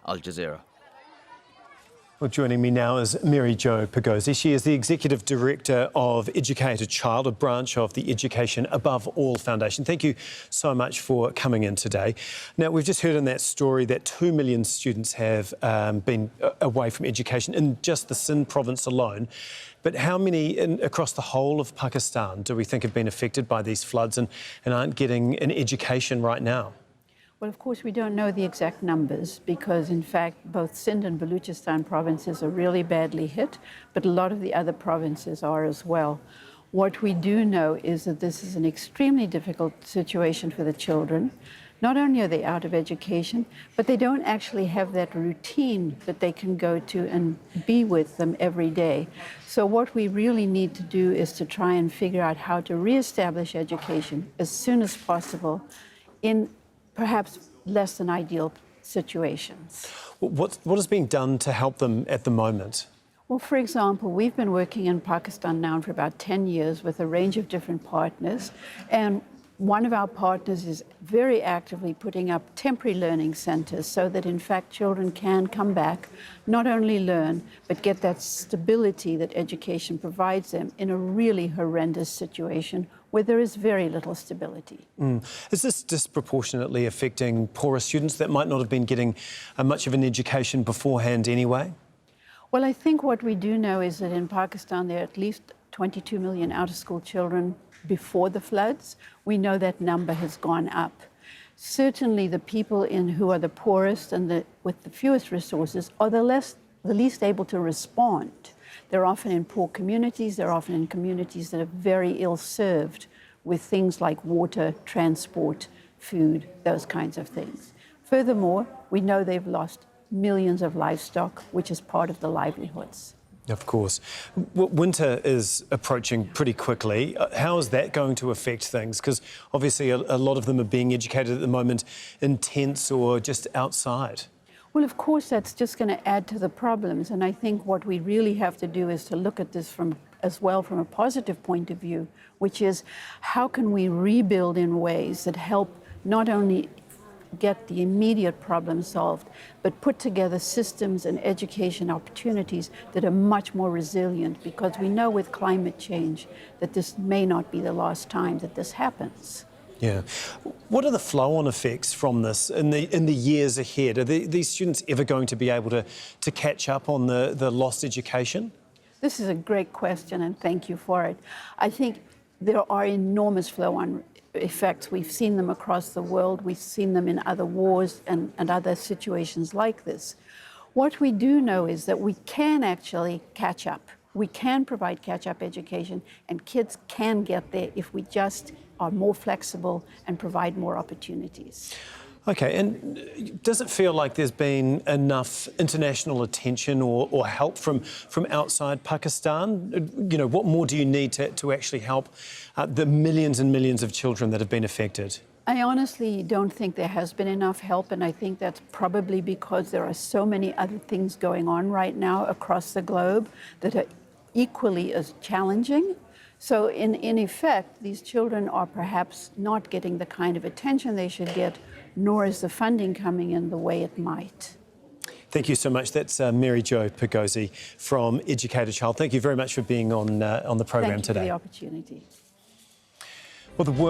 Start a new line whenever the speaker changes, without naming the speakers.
Al Jazeera.
Well, joining me now is Joy Pigozzi. She is the Executive Director of EAA Child, a branch of the Education Above All Foundation. Thank you so much for coming in today. Now, we've just heard in that story that 2 million students have been away from education in just the Sindh province alone. But how many across the whole of Pakistan do we think have been affected by these floods and aren't getting an education right now?
Well, of course, we don't know the exact numbers because, in fact, both Sindh and Baluchistan provinces are really badly hit, but a lot of the other provinces are as well. What we do know is that this is an extremely difficult situation for the children. Not only are they out of education, but they don't actually have that routine that they can go to and be with them every day. So what we really need to do is to try and figure out how to reestablish education as soon as possible in perhaps less than ideal situations.
What is being done to help them at the moment?
Well, for example, we've been working in Pakistan now for about 10 years with a range of different partners, and one of our partners is very actively putting up temporary learning centres so that, in fact, children can come back, not only learn, but get that stability that education provides them in a really horrendous situation where there is very little stability. Is
this disproportionately affecting poorer students that might not have been getting much of an education beforehand anyway?
Well, I think what we do know is that in Pakistan there are at least 22 million out-of-school children before the floods. We know that number has gone up. Certainly the people who are the poorest and with the fewest resources are the least able to respond. They're often in poor communities, they're often in communities that are very ill-served with things like water, transport, food, those kinds of things. Furthermore, we know they've lost millions of livestock, which is part of the livelihoods.
Of course. Winter is approaching pretty quickly. How is that going to affect things? Because obviously a lot of them are being educated at the moment in tents or just outside.
Well, of course, that's just going to add to the problems. And I think what we really have to do is to look at this as well from a positive point of view, which is how can we rebuild in ways that help not only get the immediate problem solved, but put together systems and education opportunities that are much more resilient, because we know with climate change that this may not be the last time that this happens.
Yeah. What are the flow-on effects from this in the years ahead? Are these students ever going to be able to catch up on the lost education?
This is a great question, and thank you for it. I think there are enormous flow-on effects. We've seen them across the world. We've seen them in other wars and other situations like this. What we do know is that we can actually catch up. We can provide catch-up education, and kids can get there if we just are more flexible and provide more opportunities.
Okay, and does it feel like there's been enough international attention or help from outside Pakistan? You know, what more do you need to actually help the millions and millions of children that have been affected?
I honestly don't think there has been enough help, and I think that's probably because there are so many other things going on right now across the globe that are equally as challenging. So in effect, these children are perhaps not getting the kind of attention they should get, nor is the funding coming in the way it might.
Thank you so much. That's Joy Pigozzi from EAA Child. Thank you very much for being on the program today.
Thank you for the opportunity.
Well, the